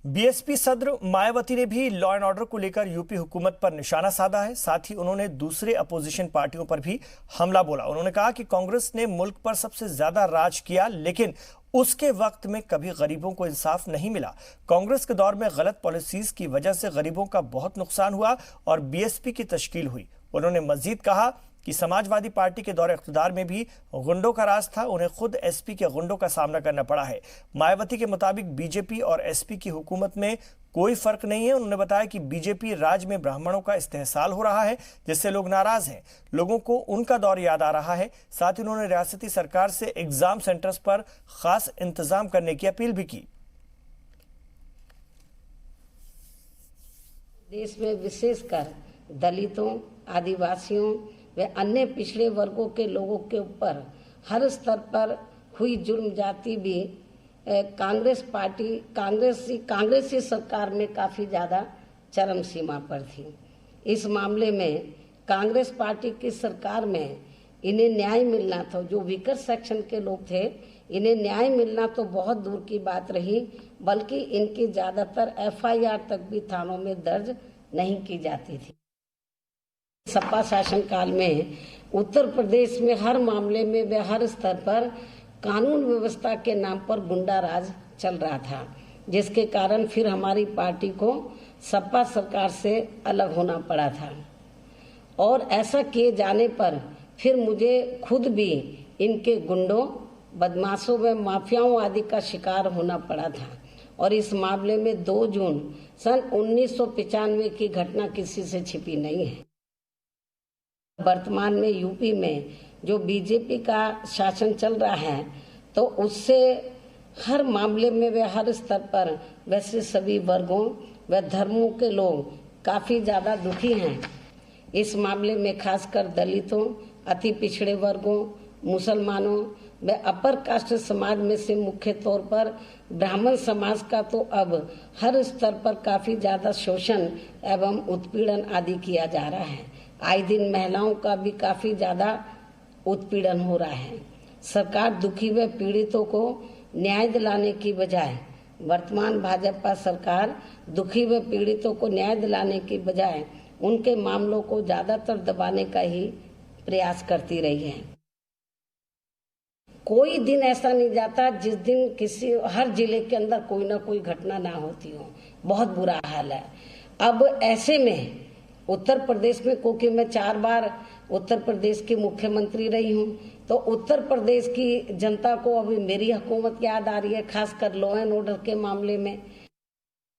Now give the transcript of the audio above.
BSP सदर मायावती ने भी लॉ एंड ऑर्डर को लेकर यूपी हुकूमत पर निशाना साधा है। साथ ही उन्होंने दूसरे अपोजिशन पार्टियों पर भी हमला बोला। उन्होंने कहा कि कांग्रेस ने मुल्क पर सबसे ज्यादा राज किया, लेकिन उसके वक्त में कभी गरीबों को इंसाफ नहीं मिला। कांग्रेस के दौर में गलत पॉलिसीज की वजह से गरीबों का बहुत नुकसान हुआ और बीएसपी की तश्कील हुई। उन्होंने मजीद कहा कि समाजवादी पार्टी के दौरे इख्तिदार में भी गुंडों का राज था, उन्हें खुद एसपी के गुंडों का सामना करना पड़ा है। मायावती के मुताबिक बीजेपी और एसपी की हुकूमत में कोई फर्क नहीं है। उन्होंने बताया कि बीजेपी राज में ब्राह्मणों का इस्तेहसाल हो रहा है, जिससे लोग नाराज हैं। लोगों को उनका दौर याद आ रहा है। साथ ही उन्होंने रियासती सरकार से एग्जाम सेंटर्स पर खास इंतजाम करने की अपील भी की। देश में विशेषकर दलितों, आदिवासियों व अन्य पिछड़े वर्गों के लोगों के ऊपर हर स्तर पर हुई जुर्म जाति भी कांग्रेसी सरकार में काफ़ी ज़्यादा चरम सीमा पर थी। इस मामले में कांग्रेस पार्टी की सरकार में इन्हें न्याय मिलना था, जो वीकर सेक्शन के लोग थे, इन्हें न्याय मिलना तो बहुत दूर की बात रही, बल्कि इनकी ज़्यादातर एफआईआर तक भी थानों में दर्ज नहीं की जाती थी। सपा शासनकाल में उत्तर प्रदेश में हर मामले में व हर स्तर पर कानून व्यवस्था के नाम पर गुंडा राज चल रहा था, जिसके कारण फिर हमारी पार्टी को सपा सरकार से अलग होना पड़ा था। और ऐसा किए जाने पर फिर मुझे खुद भी इनके गुंडों, बदमाशों व माफियाओं आदि का शिकार होना पड़ा था। और इस मामले में 2 जून सन 1995 की घटना किसी से छिपी नहीं है। वर्तमान में यूपी में जो बीजेपी का शासन चल रहा है, तो उससे हर मामले में व हर स्तर पर वैसे सभी वर्गों व धर्मों के लोग काफ़ी ज़्यादा दुखी हैं। इस मामले में खासकर दलितों, अति पिछड़े वर्गों, मुसलमानों व अपर कास्ट समाज में से मुख्य तौर पर ब्राह्मण समाज का तो अब हर स्तर पर काफ़ी ज़्यादा शोषण एवं उत्पीड़न आदि किया जा रहा है। आए दिन महिलाओं का भी काफ़ी ज़्यादा उत्पीड़न हो रहा है। सरकार दुखी व पीड़ितों को न्याय दिलाने की बजाय, वर्तमान भाजपा सरकार दुखी व पीड़ितों को न्याय दिलाने की बजाय उनके मामलों को ज़्यादातर दबाने का ही प्रयास करती रही है। कोई दिन ऐसा नहीं जाता जिस दिन हर जिले के अंदर कोई ना कोई घटना ना होती हो। बहुत बुरा हाल है। अब ऐसे में उत्तर प्रदेश में, क्योंकि मैं 4 बार उत्तर प्रदेश की मुख्यमंत्री रही हूँ, तो उत्तर प्रदेश की जनता को अभी मेरी हुकूमत याद आ रही है, खासकर लॉ एंड ऑर्डर के मामले में।